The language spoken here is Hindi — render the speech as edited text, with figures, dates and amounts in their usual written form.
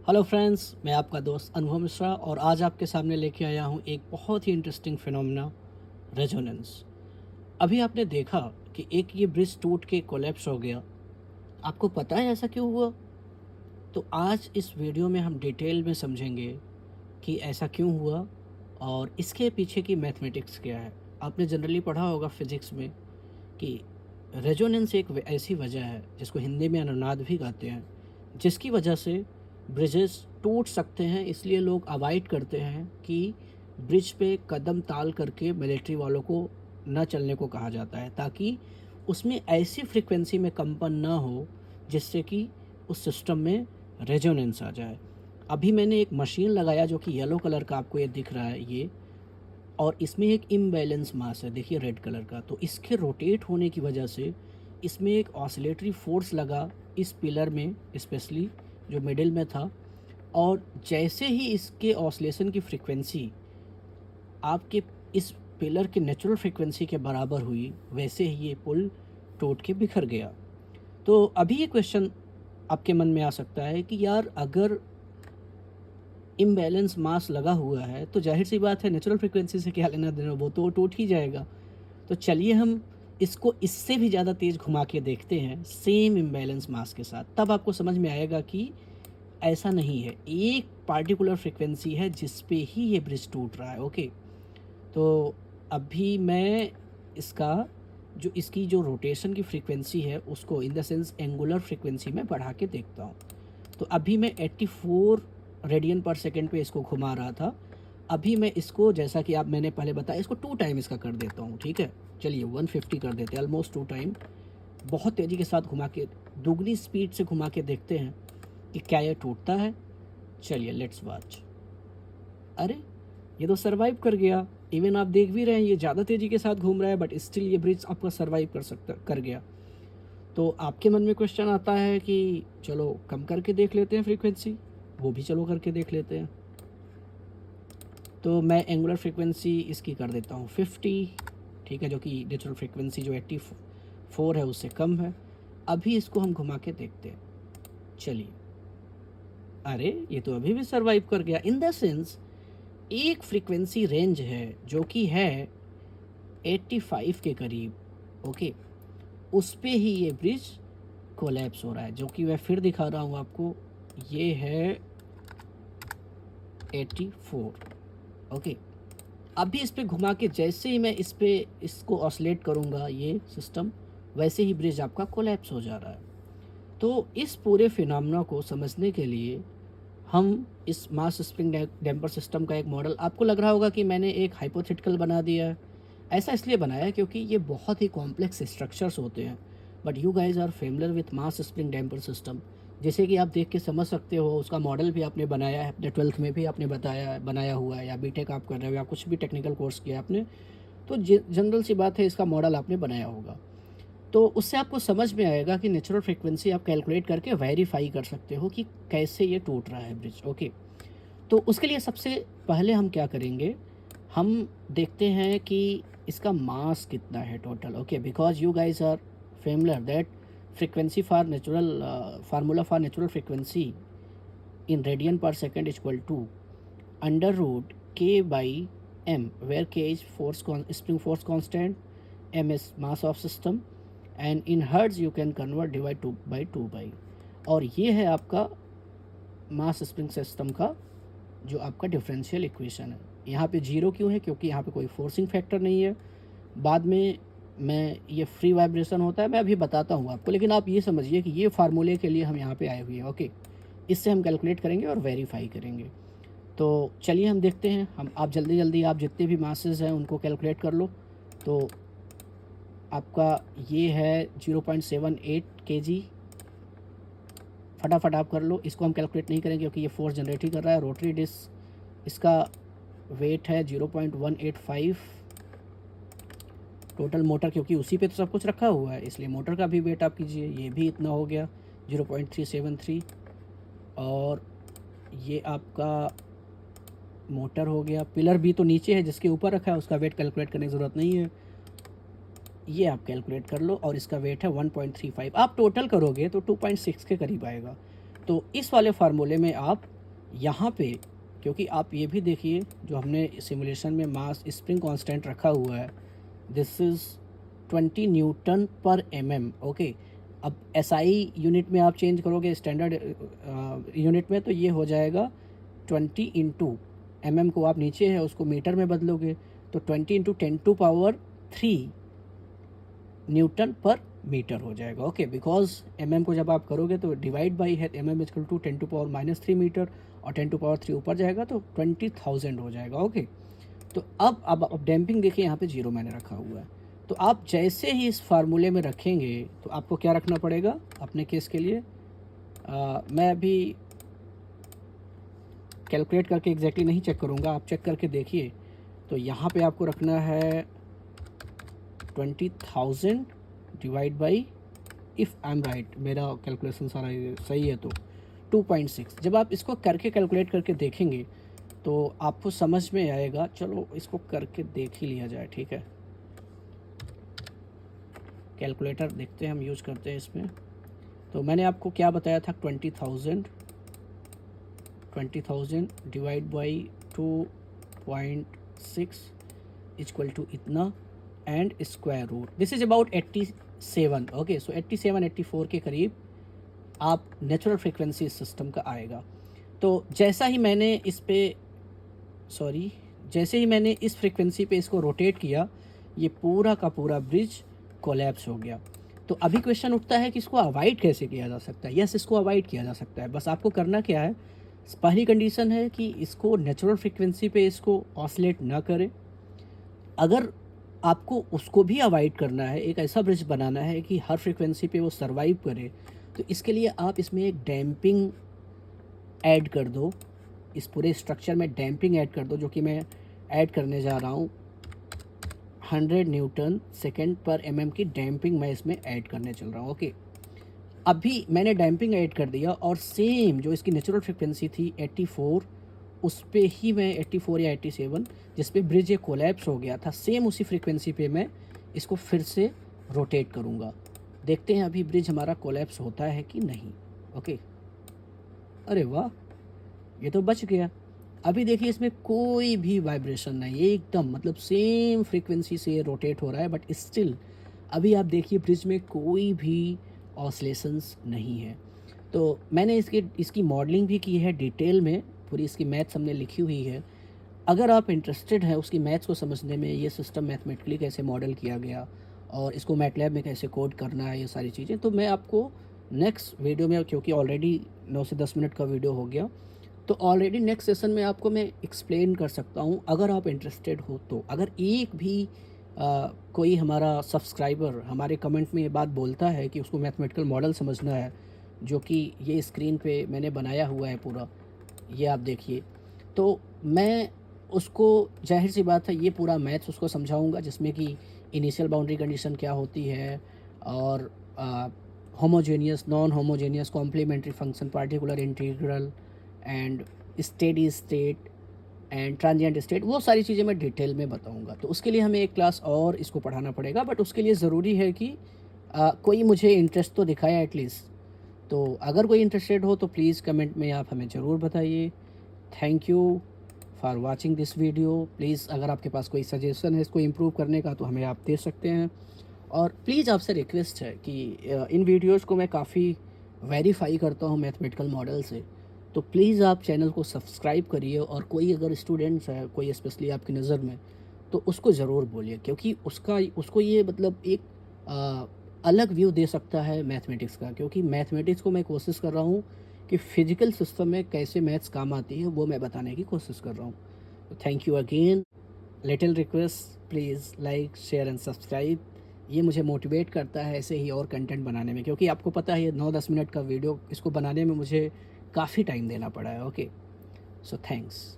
हेलो फ्रेंड्स, मैं आपका दोस्त अनुभव मिश्रा और आज आपके सामने लेके आया हूँ एक बहुत ही इंटरेस्टिंग फिनोमेना, रेजोनेंस। अभी आपने देखा कि एक ये ब्रिज टूट के कोलैप्स हो गया। आपको पता है ऐसा क्यों हुआ? तो आज इस वीडियो में हम डिटेल में समझेंगे कि ऐसा क्यों हुआ और इसके पीछे की मैथमेटिक्स क्या है। आपने जनरली पढ़ा होगा फिजिक्स में कि रेजोनेंस एक ऐसी वजह है जिसको हिंदी में अनुनाद भी कहते हैं, जिसकी वजह से ब्रिजेस टूट सकते हैं। इसलिए लोग अवॉइड करते हैं कि ब्रिज पे कदम ताल करके मिलिट्री वालों को न चलने को कहा जाता है, ताकि उसमें ऐसी फ्रीक्वेंसी में कंपन ना हो जिससे कि उस सिस्टम में रेजोनेंस आ जाए। अभी मैंने एक मशीन लगाया जो कि येलो कलर का आपको ये दिख रहा है ये, और इसमें एक इम्बैलेंस मास है, देखिए रेड कलर का। तो इसके रोटेट होने की वजह से इसमें एक ऑसिलेटरी फोर्स लगा इस पिलर में, स्पेशली जो मिडिल में था। और जैसे ही इसके ऑसिलेशन की फ्रीक्वेंसी आपके इस पिलर की नेचुरल फ्रीक्वेंसी के बराबर हुई, वैसे ही ये पुल टूट के बिखर गया। तो अभी ये क्वेश्चन आपके मन में आ सकता है कि यार, अगर इम्बैलेंस मास लगा हुआ है तो जाहिर सी बात है नेचुरल फ्रीक्वेंसी से क्या लेना देना, वो तो टूट ही जाएगा। तो चलिए हम इसको इससे भी ज़्यादा तेज़ घुमा के देखते हैं सेम इम्बैलेंस मास के साथ, तब आपको समझ में आएगा कि ऐसा नहीं है, एक पार्टिकुलर फ्रीक्वेंसी है जिस पे ही ये ब्रिज टूट रहा है। ओके, तो अभी मैं इसका जो इसकी जो रोटेशन की फ्रीक्वेंसी है उसको in the sense angular frequency में बढ़ा के देखता हूँ। तो अभी मैं 84 रेडियन पर सेकेंड पे इसको घुमा रहा था। अभी मैं इसको, जैसा कि आप मैंने पहले बताया, इसको 2 टाइम इसका कर देता हूँ। ठीक है, चलिए 150 कर देते हैं, ऑलमोस्ट 2 टाइम। बहुत तेज़ी के साथ घुमा के, दुगनी स्पीड से घुमा के देखते हैं कि क्या ये टूटता है। चलिए लेट्स वॉच। अरे, ये तो सरवाइव कर गया। इवन आप देख भी रहे हैं ये ज़्यादा तेज़ी के साथ घूम रहा है, बट स्टिल ये ब्रिज आपका सरवाइव कर गया। तो आपके मन में क्वेश्चन आता है कि चलो कम करके देख लेते हैं फ्रीक्वेंसी, वो भी चलो करके देख लेते हैं। तो मैं एंगुलर फ्रीक्वेंसी इसकी कर देता हूँ 50, ठीक है, जो कि नेचुरल फ्रीक्वेंसी जो 84 है उससे कम है। अभी इसको हम घुमा के देखते हैं। चलिए, अरे ये तो अभी भी सरवाइव कर गया। इन द सेंस एक फ्रीक्वेंसी रेंज है जो कि है 85 के करीब। ओके, उस पे ही ये ब्रिज कोलैप्स हो रहा है, जो कि मैं फिर दिखा रहा हूँ आपको। ये है 84। ओके, अभी इस पे घुमा के जैसे ही मैं इस पे इसको ऑसिलेट करूँगा ये सिस्टम, वैसे ही ब्रिज आपका कोलैप्स हो जा रहा है। तो इस पूरे फिनोमेना को समझने के लिए हम इस मास स्प्रिंग डैम्पर सिस्टम का एक मॉडल, आपको लग रहा होगा कि मैंने एक हाइपोथेटिकल बना दिया है। ऐसा इसलिए बनाया है क्योंकि ये बहुत ही कॉम्प्लेक्स स्ट्रक्चर्स होते हैं, but you guys are familiar with mass spring damper system. जैसे कि आप देख के समझ सकते हो, उसका मॉडल भी आपने बनाया है, अपने 12th में भी आपने बनाया हुआ है, या बीटेक आप कर रहे हो या कुछ भी टेक्निकल कोर्स किया आपने, तो जनरल सी बात है, इसका मॉडल आपने बनाया होगा। तो उससे आपको समझ में आएगा कि नेचुरल फ्रीक्वेंसी आप कैलकुलेट करके वेरीफाई कर सकते हो कि कैसे ये टूट रहा है ब्रिज। ओके, तो उसके लिए सबसे पहले हम क्या करेंगे, हम देखते हैं कि इसका मास कितना है total. Okay, because you guys are familiar that frequency for natural formula for natural frequency in radian per second is equal to under root k by m, where k is spring force constant, m is mass of system, and in hertz you can convert divide 2 by 2 by। और ये है आपका मास स्प्रिंग सिस्टम का जो आपका डिफरेंशियल इक्वेशन है। यहाँ पे जीरो क्यों है? क्योंकि यहाँ पे कोई फोर्सिंग फैक्टर नहीं है। बाद में मैं ये फ्री वाइब्रेशन होता है, मैं अभी बताता हूँ आपको, लेकिन आप ये समझिए कि ये फार्मूले के लिए हम यहाँ पे आए हुए हैं। ओके, इससे हम कैलकुलेट करेंगे और वेरीफाई करेंगे। तो चलिए हम देखते हैं। हम आप जल्दी जल्दी आप जितने भी मासेस हैं उनको कैलकुलेट कर लो। तो आपका ये है 0.78 kg, फटाफट आप कर लो। इसको हम कैलकुलेट नहीं करेंगे क्योंकि ये फोर्स जनरेट ही कर रहा है। रोटरी डिस्क, इसका वेट है 0.185। टोटल मोटर, क्योंकि उसी पे तो सब कुछ रखा हुआ है, इसलिए मोटर का भी वेट आप कीजिए, ये भी इतना हो गया 0.373। और ये आपका मोटर हो गया। पिलर भी तो नीचे है जिसके ऊपर रखा है, उसका वेट कैलकुलेट करने की ज़रूरत नहीं है, ये आप कैलकुलेट कर लो। और इसका वेट है 1.35। आप टोटल करोगे तो 2.6 के करीब आएगा। तो इस वाले फार्मूले में आप यहाँ पे क्योंकि आप ये भी देखिए जो हमने सिमुलेशन में मास स्प्रिंग कांस्टेंट रखा हुआ है, दिस इज़ 20 न्यूटन पर एमएम। ओके, अब एसआई यूनिट में आप चेंज करोगे स्टैंडर्ड यूनिट में, तो ये हो जाएगा 20 इंटू एमएम को आप नीचे है उसको मीटर में बदलोगे तो 20 इंटू 10⁻³ न्यूटन पर मीटर हो जाएगा। ओके, बिकॉज एमएम को जब आप करोगे तो डिवाइड बाई है एमएम इक्वल टू 10⁻³ मीटर और 10⁻³ ऊपर जाएगा तो 20,000 हो जाएगा। ओके, तो अब डैम्पिंग देखिए यहाँ पे 0 मैंने रखा हुआ है। तो आप जैसे ही इस फार्मूले में रखेंगे तो आपको क्या रखना पड़ेगा अपने केस के लिए। मैं अभी कैलकुलेट करके एग्जैक्टली नहीं चेक करूँगा, आप चेक करके देखिए। तो यहाँ पे आपको रखना है 20,000 divide by, if I am right, मेरा कैलकुलेशन सारा सही है तो 2.6। जब आप इसको करके कैलकुलेट करके देखेंगे तो आपको समझ में आएगा। चलो इसको करके देख ही लिया जाए, ठीक है। कैलकुलेटर देखते हैं हम यूज़ करते हैं इसमें। तो मैंने आपको क्या बताया था 20,000 डिवाइड बाई 2.6 इक्वल टू इतना and square root, this is about 87। Okay, so 87-84 के करीब आप नेचुरल फ्रीक्वेंसी इस सिस्टम का आएगा। तो जैसे ही मैंने इस फ्रीक्वेंसी पे इसको रोटेट किया, ये पूरा का पूरा ब्रिज कोलैप्स हो गया। तो अभी क्वेश्चन उठता है कि इसको अवॉइड कैसे किया जा सकता है। यस, इसको अवॉइड किया जा सकता है, बस आपको करना क्या है, पहली कंडीशन है कि इसको नेचुरल फ्रीक्वेंसी पे इसको ऑसिलेट ना करें। अगर आपको उसको भी अवॉइड करना है, एक ऐसा ब्रिज बनाना है कि हर फ्रीक्वेंसी पे वो सर्वाइव करे, तो इसके लिए आप इसमें एक डैम्पिंग ऐड कर दो। इस पूरे स्ट्रक्चर में डैम्पिंग ऐड कर दो, जो कि मैं ऐड करने जा रहा हूँ 100 न्यूटन सेकेंड पर एमएम की डैम्पिंग मैं इसमें ऐड करने चल रहा हूँ। ओके, अभी मैंने डैम्पिंग ऐड कर दिया और सेम जो इसकी नेचुरल फ्रिक्वेंसी थी 84, उस पे ही मैं 84 या 87 जिस पे ब्रिज ये कोलैप्स हो गया था, सेम उसी फ्रीक्वेंसी पे मैं इसको फिर से रोटेट करूँगा। देखते हैं अभी ब्रिज हमारा कोलैप्स होता है कि नहीं। ओके, अरे वाह, ये तो बच गया। अभी देखिए इसमें कोई भी वाइब्रेशन नहीं, एकदम मतलब सेम फ्रीक्वेंसी से ये रोटेट हो रहा है, बट स्टिल अभी आप देखिए ब्रिज में कोई भी ऑसिलेशंस नहीं है। तो मैंने इसकी मॉडलिंग भी की है डिटेल में, पूरी इसकी मैथ्स हमने लिखी हुई है। अगर आप इंटरेस्टेड हैं उसकी मैथ्स को समझने में, ये सिस्टम मैथमेटिकली कैसे मॉडल किया गया और इसको मैटलैब में कैसे कोड करना है, ये सारी चीज़ें, तो मैं आपको नेक्स्ट वीडियो में, क्योंकि ऑलरेडी 9 से 10 मिनट का वीडियो हो गया, तो ऑलरेडी नेक्स्ट सेशन में आपको मैं एक्सप्लेन कर सकता हूँ अगर आप इंटरेस्टेड हो तो। अगर एक भी कोई हमारा सब्सक्राइबर हमारे कमेंट में ये बात बोलता है कि उसको मैथमेटिकल मॉडल समझना है, जो कि ये स्क्रीन पे मैंने बनाया हुआ है पूरा, ये आप देखिए, तो मैं उसको, जाहिर सी बात है, ये पूरा मैथ्स उसको समझाऊंगा, जिसमें कि इनिशियल बाउंड्री कंडीशन क्या होती है और homogeneous, non homogeneous, complementary function, particular integral and steady state and transient state, वो सारी चीज़ें मैं डिटेल में बताऊंगा। तो उसके लिए हमें एक क्लास और इसको पढ़ाना पड़ेगा, बट उसके लिए ज़रूरी है कि कोई मुझे इंटरेस्ट तो दिखाए एटलीस्ट। तो अगर कोई इंटरेस्टेड हो तो प्लीज़ कमेंट में आप हमें ज़रूर बताइए। Thank you for watching this video. Please अगर आपके पास कोई सजेशन है इसको इम्प्रूव करने का तो हमें आप दे सकते हैं। और प्लीज़ आपसे रिक्वेस्ट है कि इन वीडियोज़ को मैं काफ़ी वेरीफाई करता हूँ मैथमेटिकल मॉडल से, तो प्लीज़ आप चैनल को सब्सक्राइब करिए। और कोई अगर स्टूडेंट्स है, कोई स्पेशली आपकी नज़र में, तो उसको ज़रूर बोलिए, क्योंकि उसको ये मतलब एक अलग व्यू दे सकता है मैथमेटिक्स का। क्योंकि मैथमेटिक्स को मैं कोशिश कर रहा हूँ कि फिजिकल सिस्टम में कैसे मैथ्स काम आती है, वो मैं बताने की कोशिश कर रहा हूँ। Thank you again. Little request, please like, share and subscribe. ये मुझे मोटिवेट करता है ऐसे ही और कंटेंट बनाने में, क्योंकि आपको पता है ये 9-10 मिनट का वीडियो, इसको बनाने में मुझे काफ़ी टाइम देना पड़ा है। Okay, so thanks.